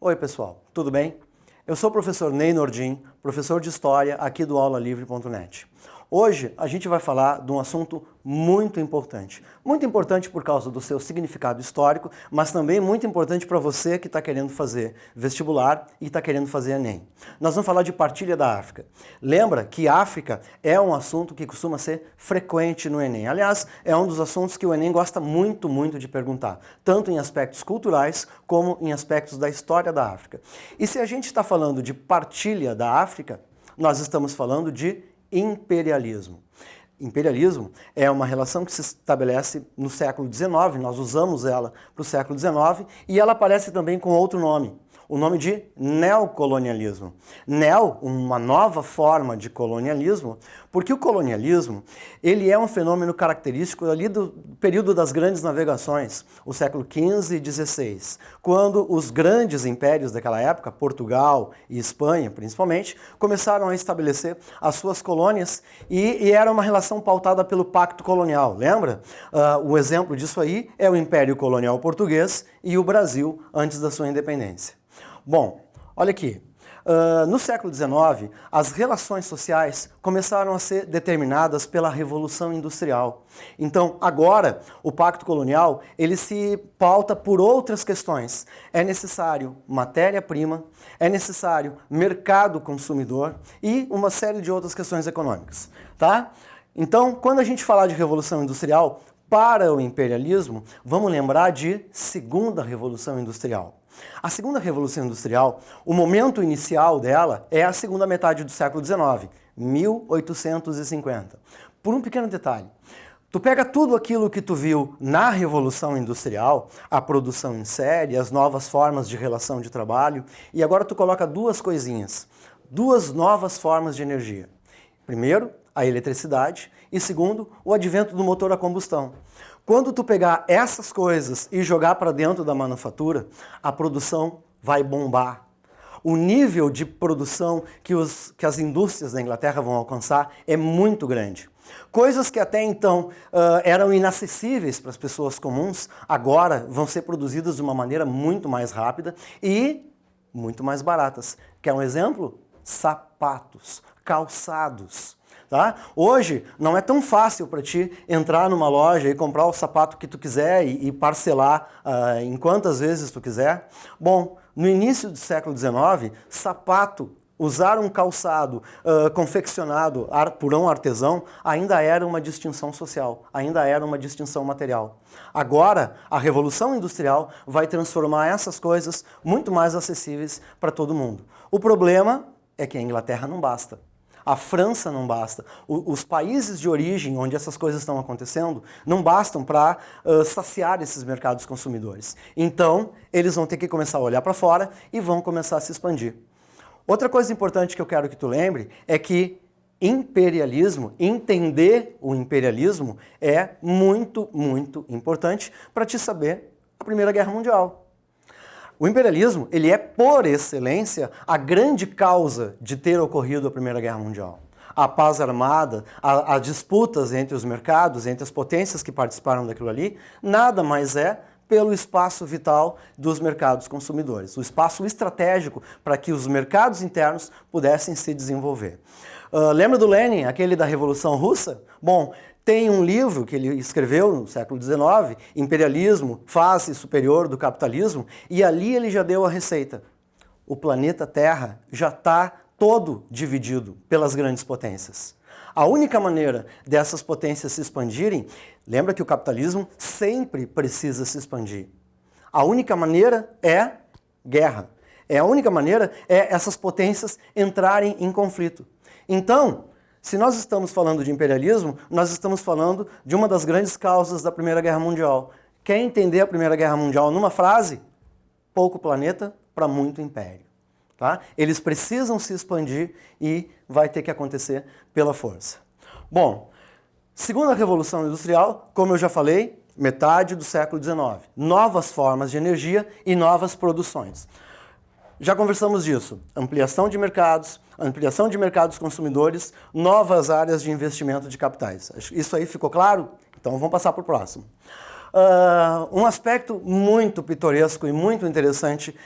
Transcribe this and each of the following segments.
Oi pessoal, tudo bem? Eu sou o professor Ney Nordin, professor de História aqui do aulalivre.net. Hoje a gente vai falar de um assunto muito importante por causa do seu significado histórico, mas também muito importante para você que está querendo fazer vestibular e está querendo fazer Enem. Nós vamos falar de partilha da África. Lembra que África é um assunto que costuma ser frequente no Enem. Aliás, é um dos assuntos que o Enem gosta muito de perguntar, tanto em aspectos culturais como em aspectos da história da África. E se a gente está falando de partilha da África, nós estamos falando de imperialismo. Imperialismo é uma relação que se estabelece no século XIX, nós usamos ela para o século XIX, e ela aparece também com outro nome, o nome de neocolonialismo. Neo, uma nova forma de colonialismo, porque o colonialismo ele é um fenômeno característico ali do período das grandes navegações, o século XV e XVI, quando os grandes impérios daquela época, Portugal e Espanha principalmente, começaram a estabelecer as suas colônias e era uma relação pautada pelo pacto colonial, lembra? O exemplo disso aí é o Império Colonial Português e o Brasil antes da sua independência. Bom, olha aqui. No século XIX, as relações sociais começaram a ser determinadas pela Revolução Industrial. Então, agora, o Pacto Colonial, ele se pauta por outras questões. É necessário matéria-prima, é necessário mercado consumidor e uma série de outras questões econômicas, tá? Então, quando a gente falar de Revolução Industrial, para o imperialismo, vamos lembrar de Segunda Revolução Industrial. A Segunda Revolução Industrial, o momento inicial dela é a segunda metade do século XIX, 1850. Por um pequeno detalhe, tu pega tudo aquilo que tu viu na Revolução Industrial, a produção em série, as novas formas de relação de trabalho, e agora tu coloca duas coisinhas, duas novas formas de energia. Primeiro, a eletricidade e segundo, o advento do motor a combustão. Quando tu pegar essas coisas e jogar para dentro da manufatura, a produção vai bombar. O nível de produção que as indústrias da Inglaterra vão alcançar é muito grande. Coisas que até então eram inacessíveis para as pessoas comuns, agora vão ser produzidas de uma maneira muito mais rápida e muito mais baratas. Quer um exemplo? Sapatos, calçados. Tá? Hoje não é tão fácil para ti entrar numa loja e comprar o sapato que tu quiser e parcelar em quantas vezes tu quiser. Bom, no início do século XIX, sapato, usar um calçado confeccionado por um artesão ainda era uma distinção social, ainda era uma distinção material. Agora, a Revolução Industrial vai transformar essas coisas muito mais acessíveis para todo mundo. O problema é que a Inglaterra não basta. A França não basta. Os países de origem onde essas coisas estão acontecendo não bastam para saciar esses mercados consumidores. Então, eles vão ter que começar a olhar para fora e vão começar a se expandir. Outra coisa importante que eu quero que tu lembre é que imperialismo, entender o imperialismo é muito importante para te saber a Primeira Guerra Mundial. O imperialismo, ele é, por excelência, a grande causa de ter ocorrido a Primeira Guerra Mundial. A paz armada, as disputas entre os mercados, entre as potências que participaram daquilo ali, nada mais é pelo espaço vital dos mercados consumidores, o espaço estratégico para que os mercados internos pudessem se desenvolver. Lembra do Lenin, aquele da Revolução Russa? Bom, tem um livro que ele escreveu no século XIX, Imperialismo, Face Superior do Capitalismo, e ali ele já deu a receita. O planeta Terra já está todo dividido pelas grandes potências. A única maneira dessas potências se expandirem, lembra que o capitalismo sempre precisa se expandir. A única maneira é guerra. A única maneira é essas potências entrarem em conflito. Então, se nós estamos falando de imperialismo, nós estamos falando de uma das grandes causas da Primeira Guerra Mundial. Quer entender a Primeira Guerra Mundial numa frase? Pouco planeta para muito império. Tá? Eles precisam se expandir e vai ter que acontecer pela força. Bom, Segunda Revolução Industrial, como eu já falei, metade do século XIX. Novas formas de energia e novas produções. Já conversamos disso. Ampliação de mercados consumidores, novas áreas de investimento de capitais. Isso aí ficou claro? Então vamos passar para o próximo. Um aspecto muito pitoresco e muito interessante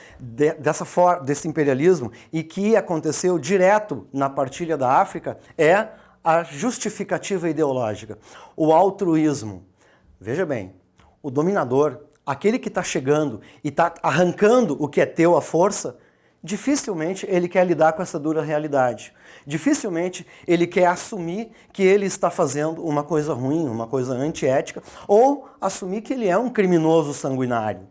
desse imperialismo e que aconteceu direto na partilha da África é a justificativa ideológica, o altruísmo. Veja bem, o dominador, aquele que está chegando e está arrancando o que é teu à força, dificilmente ele quer lidar com essa dura realidade. Dificilmente ele quer assumir que ele está fazendo uma coisa ruim, uma coisa antiética, ou assumir que ele é um criminoso sanguinário.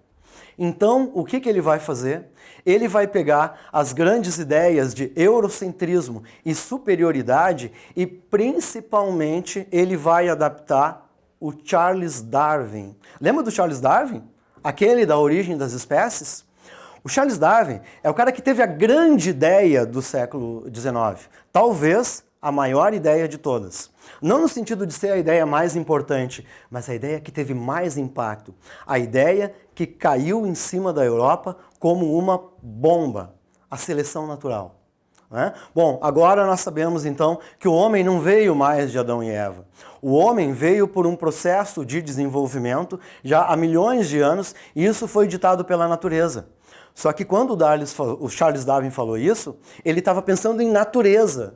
Então, o que ele vai fazer? Ele vai pegar as grandes ideias de eurocentrismo e superioridade e, principalmente, ele vai adaptar o Charles Darwin. Lembra do Charles Darwin? Aquele da origem das espécies? O Charles Darwin é o cara que teve a grande ideia do século XIX, talvez a maior ideia de todas. Não no sentido de ser a ideia mais importante, mas a ideia que teve mais impacto. A ideia que caiu em cima da Europa como uma bomba, a seleção natural. Né? Bom, agora nós sabemos então que o homem não veio mais de Adão e Eva. O homem veio por um processo de desenvolvimento já há milhões de anos e isso foi ditado pela natureza. Só que quando o Charles Darwin falou isso, ele estava pensando em natureza.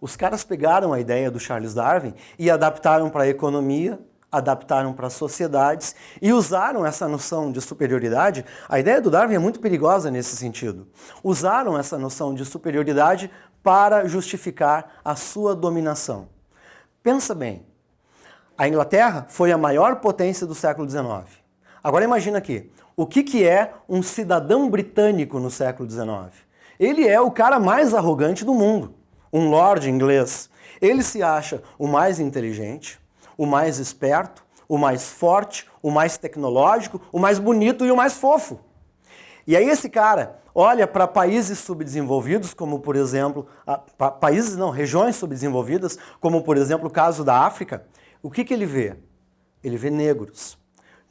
Os caras pegaram a ideia do Charles Darwin e adaptaram para a economia, adaptaram para as sociedades e usaram essa noção de superioridade. A ideia do Darwin é muito perigosa nesse sentido. Usaram essa noção de superioridade para justificar a sua dominação. Pensa bem, a Inglaterra foi a maior potência do século XIX. Agora imagina aqui, o que é um cidadão britânico no século XIX? Ele é o cara mais arrogante do mundo, um lord inglês. Ele se acha o mais inteligente, o mais esperto, o mais forte, o mais tecnológico, o mais bonito e o mais fofo. E aí esse cara olha para países subdesenvolvidos, como por exemplo, regiões subdesenvolvidas, como por exemplo o caso da África. O que ele vê? Ele vê negros.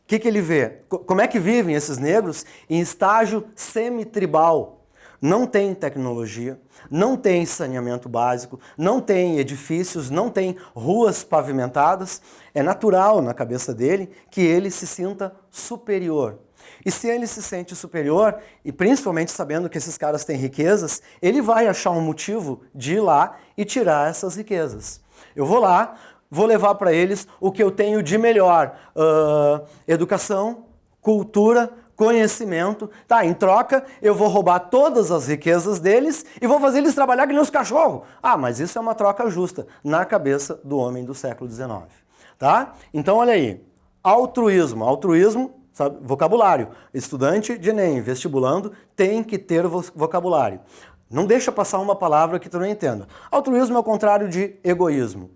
O que ele vê? Como é que vivem esses negros? Em estágio semi-tribal. Não tem tecnologia, não tem saneamento básico, não tem edifícios, não tem ruas pavimentadas. É natural na cabeça dele que ele se sinta superior. E se ele se sente superior, e principalmente sabendo que esses caras têm riquezas, ele vai achar um motivo de ir lá e tirar essas riquezas. Eu vou lá, vou levar para eles o que eu tenho de melhor. Educação, cultura, conhecimento. Tá, em troca, eu vou roubar todas as riquezas deles e vou fazer eles trabalhar que nem os cachorros. Ah, mas isso é uma troca justa na cabeça do homem do século XIX. Tá? Então, olha aí. Altruísmo. Altruísmo, sabe, vocabulário. Estudante de Enem, vestibulando, tem que ter vocabulário. Não deixa passar uma palavra que tu não entenda. Altruísmo é o contrário de egoísmo.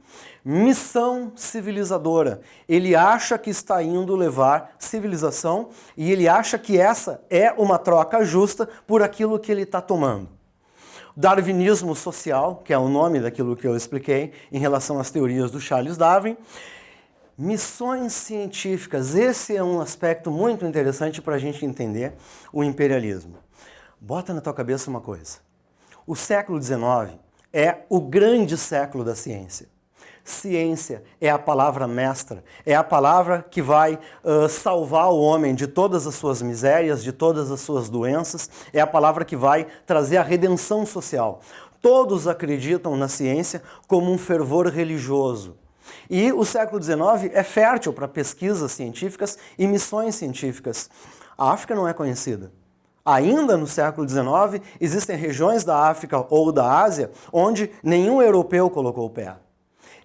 Missão civilizadora. Ele acha que está indo levar civilização e ele acha que essa é uma troca justa por aquilo que ele está tomando. Darwinismo social, que é o nome daquilo que eu expliquei em relação às teorias do Charles Darwin. Missões científicas. Esse é um aspecto muito interessante para a gente entender o imperialismo. Bota na tua cabeça uma coisa. O século XIX é o grande século da ciência. Ciência é a palavra mestra, é a palavra que vai salvar o homem de todas as suas misérias, de todas as suas doenças, é a palavra que vai trazer a redenção social. Todos acreditam na ciência como um fervor religioso. E o século XIX é fértil para pesquisas científicas e missões científicas. A África não é conhecida. Ainda no século XIX, existem regiões da África ou da Ásia onde nenhum europeu colocou o pé.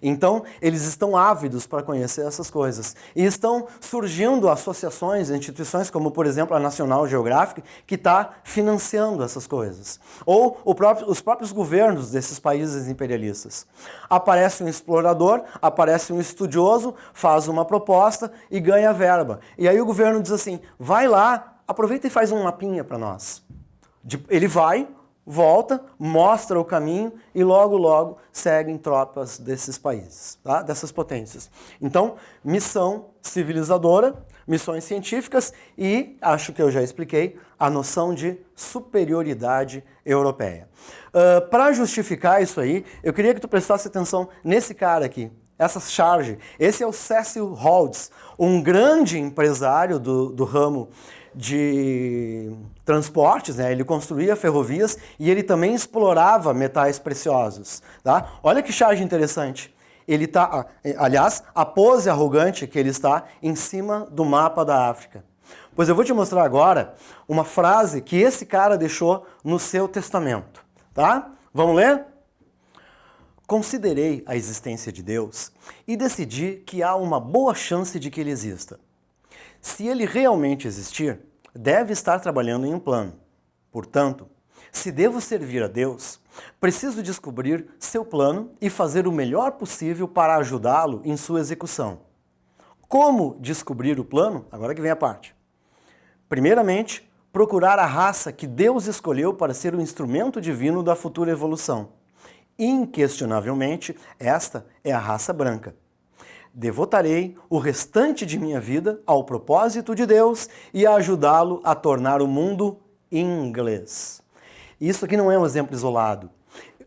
Então, eles estão ávidos para conhecer essas coisas. E estão surgindo associações, instituições como, por exemplo, a National Geographic, que está financiando essas coisas. Ou os próprios governos desses países imperialistas. Aparece um explorador, aparece um estudioso, faz uma proposta e ganha verba. E aí o governo diz assim, vai lá, aproveita e faz um mapinha para nós. Ele vai, volta, mostra o caminho e logo, logo seguem tropas desses países, tá? Dessas potências. Então, missão civilizadora, missões científicas e, acho que eu já expliquei, a noção de superioridade europeia. Para justificar isso aí, eu queria que tu prestasse atenção nesse cara aqui. essa charge. Esse é o Cecil Rhodes, um grande empresário do ramo de transportes, né? Ele construía ferrovias e ele também explorava metais preciosos. Tá? Olha que charge interessante. Ele está, aliás, a pose arrogante que ele está em cima do mapa da África. Pois eu vou te mostrar agora uma frase que esse cara deixou no seu testamento. Tá? Vamos ler? Considerei a existência de Deus e decidi que há uma boa chance de que ele exista. Se ele realmente existir, deve estar trabalhando em um plano. Portanto, se devo servir a Deus, preciso descobrir seu plano e fazer o melhor possível para ajudá-lo em sua execução. Como descobrir o plano? Agora que vem a parte. Primeiramente, procurar a raça que Deus escolheu para ser o instrumento divino da futura evolução. Inquestionavelmente, esta é a raça branca. Devotarei o restante de minha vida ao propósito de Deus e a ajudá-lo a tornar o mundo inglês. Isso aqui não é um exemplo isolado.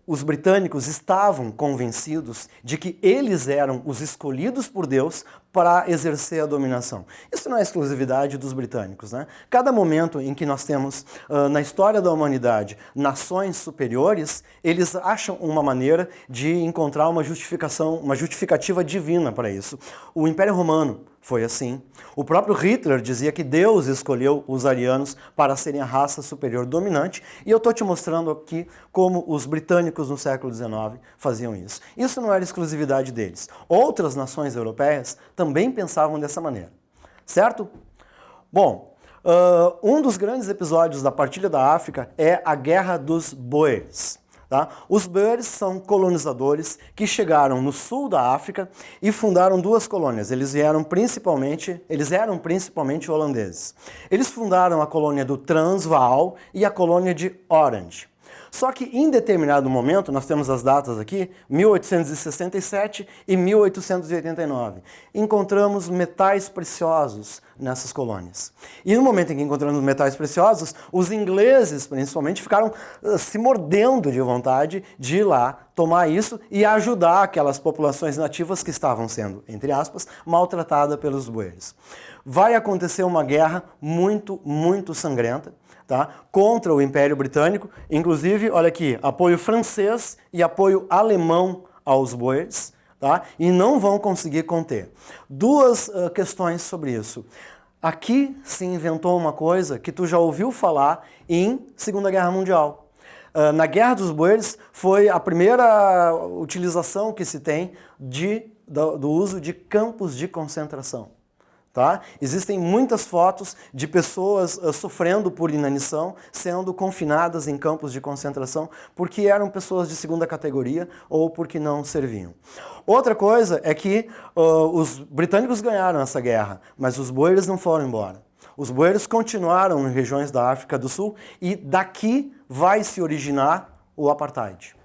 Os britânicos estavam convencidos de que eles eram os escolhidos por Deus para exercer a dominação. Isso não é exclusividade dos britânicos, né? Cada momento em que nós temos na história da humanidade nações superiores, eles acham uma maneira de encontrar uma justificativa divina para isso. O Império Romano foi assim. O próprio Hitler dizia que Deus escolheu os arianos para serem a raça superior dominante, e eu estou te mostrando aqui como os britânicos no século XIX faziam isso. Isso não era exclusividade deles. Outras nações europeias também pensavam dessa maneira, certo? Bom, um dos grandes episódios da partilha da África é a Guerra dos Boers. Tá? Os Boers são colonizadores que chegaram no sul da África e fundaram duas colônias. Eles eram principalmente holandeses. Eles fundaram a colônia do Transvaal e a colônia de Orange. Só que em determinado momento, nós temos as datas aqui, 1867 e 1889, encontramos metais preciosos nessas colônias. E no momento em que encontramos metais preciosos, os ingleses, principalmente, ficaram se mordendo de vontade de ir lá tomar isso e ajudar aquelas populações nativas que estavam sendo, entre aspas, maltratadas pelos boeres. Vai acontecer uma guerra muito, muito sangrenta, tá? Contra o Império Britânico, inclusive, olha aqui, apoio francês e apoio alemão aos boers, tá? E não vão conseguir conter. Duas questões sobre isso. Aqui se inventou uma coisa que tu já ouviu falar em Segunda Guerra Mundial. Na Guerra dos Boers foi a primeira utilização que se tem do uso de campos de concentração. Tá? Existem muitas fotos de pessoas sofrendo por inanição, sendo confinadas em campos de concentração porque eram pessoas de segunda categoria ou porque não serviam. Outra coisa é que os britânicos ganharam essa guerra, mas os boeres não foram embora. Os boeres continuaram em regiões da África do Sul e daqui vai se originar o apartheid.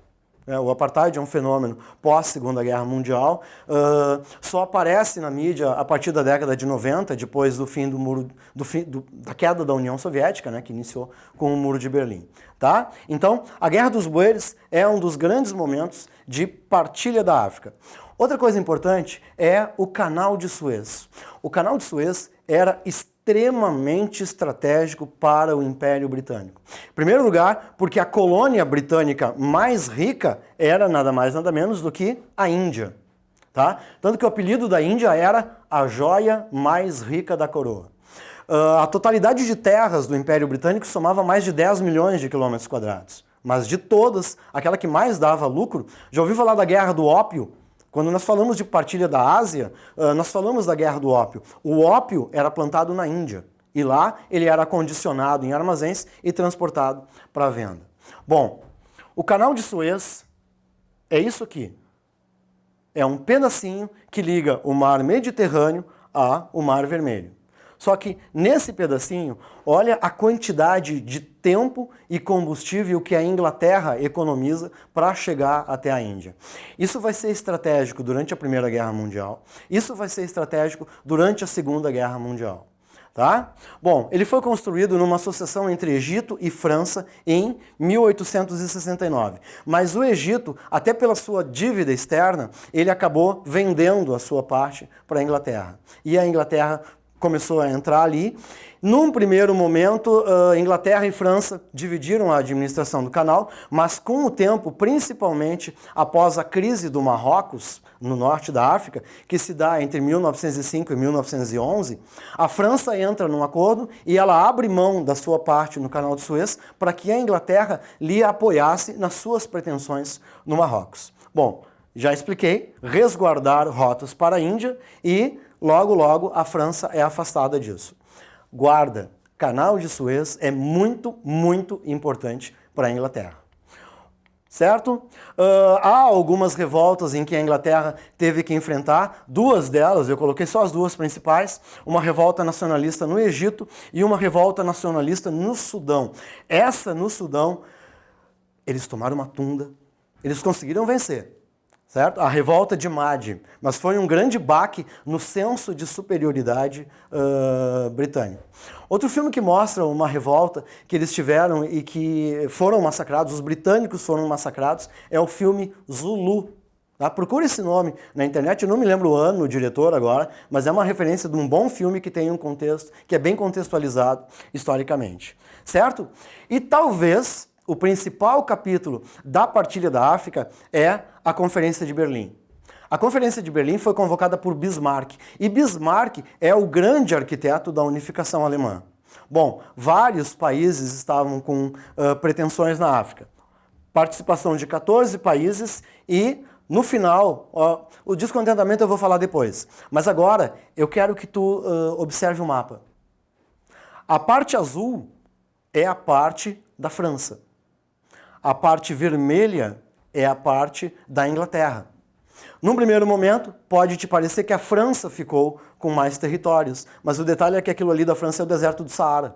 O apartheid é um fenômeno pós-Segunda Guerra Mundial, só aparece na mídia a partir da década de 90, depois do fim da queda da União Soviética, né, que iniciou com o Muro de Berlim. Tá? Então, a Guerra dos Boeres é um dos grandes momentos de partilha da África. Outra coisa importante é o Canal de Suez. O Canal de Suez era extremamente estratégico para o Império Britânico. Em primeiro lugar, porque a colônia britânica mais rica era nada mais nada menos do que a Índia. Tá? Tanto que o apelido da Índia era a joia mais rica da coroa. A totalidade de terras do Império Britânico somava mais de 10 milhões de quilômetros quadrados. Mas de todas, aquela que mais dava lucro, já ouviu falar da Guerra do Ópio? Quando nós falamos de partilha da Ásia, nós falamos da Guerra do Ópio. O ópio era plantado na Índia e lá ele era acondicionado em armazéns e transportado para venda. Bom, o Canal de Suez é isso aqui. É um pedacinho que liga o Mar Mediterrâneo ao Mar Vermelho. Só que nesse pedacinho, olha a quantidade de tempo e combustível que a Inglaterra economiza para chegar até a Índia. Isso vai ser estratégico durante a Primeira Guerra Mundial. Isso vai ser estratégico durante a Segunda Guerra Mundial. Tá? Bom, ele foi construído numa associação entre Egito e França em 1869. Mas o Egito, até pela sua dívida externa, ele acabou vendendo a sua parte para a Inglaterra. E a Inglaterra começou a entrar ali. Num primeiro momento, Inglaterra e França dividiram a administração do canal, mas com o tempo, principalmente após a crise do Marrocos, no norte da África, que se dá entre 1905 e 1911, a França entra num acordo e ela abre mão da sua parte no canal de Suez para que a Inglaterra lhe apoiasse nas suas pretensões no Marrocos. Bom, já expliquei, resguardar rotas para a Índia e logo, logo a França é afastada disso. Guarda, canal de Suez é muito, muito importante para a Inglaterra. Certo? Há algumas revoltas em que a Inglaterra teve que enfrentar, duas delas, eu coloquei só as duas principais, uma revolta nacionalista no Egito e uma revolta nacionalista no Sudão. Essa no Sudão, eles tomaram uma tunda, eles conseguiram vencer. Certo? A revolta de Mahdi, mas foi um grande baque no senso de superioridade britânico. Outro filme que mostra uma revolta que eles tiveram e que foram massacrados, os britânicos foram massacrados, é o filme Zulu. Tá? Procure esse nome na internet, eu não me lembro o ano, o diretor agora, mas é uma referência de um bom filme que tem um contexto, que é bem contextualizado historicamente. Certo? E talvez o principal capítulo da Partilha da África é a Conferência de Berlim. A Conferência de Berlim foi convocada por Bismarck, e Bismarck é o grande arquiteto da unificação alemã. Bom, vários países estavam com pretensões na África. Participação de 14 países e, no final, o descontentamento eu vou falar depois. Mas agora eu quero que tu observe o mapa. A parte azul é a parte da França. A parte vermelha é a parte da Inglaterra. Num primeiro momento, pode te parecer que a França ficou com mais territórios, mas o detalhe é que aquilo ali da França é o deserto do Saara.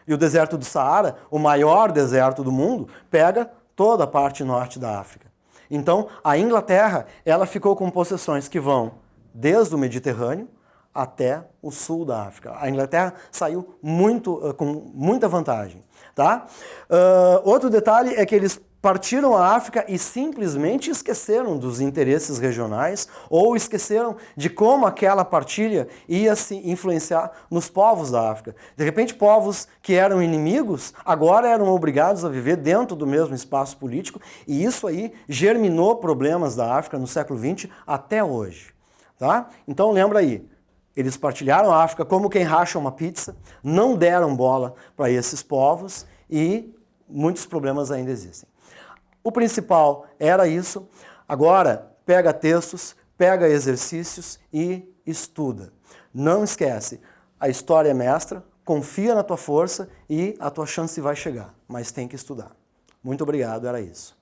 E o deserto do Saara, o maior deserto do mundo, pega toda a parte norte da África. Então, a Inglaterra, ela ficou com possessões que vão desde o Mediterrâneo até o sul da África. A Inglaterra saiu com muita vantagem. Tá? Outro detalhe é que eles partiram a África e simplesmente esqueceram dos interesses regionais ou esqueceram de como aquela partilha ia se influenciar nos povos da África. De repente, povos que eram inimigos agora eram obrigados a viver dentro do mesmo espaço político e isso aí germinou problemas da África no século XX até hoje. Tá? Então lembra aí, eles partilharam a África como quem racha uma pizza, não deram bola para esses povos e muitos problemas ainda existem. O principal era isso. Agora, pega textos, pega exercícios e estuda. Não esquece, a história é mestra, confia na tua força e a tua chance vai chegar, mas tem que estudar. Muito obrigado, era isso.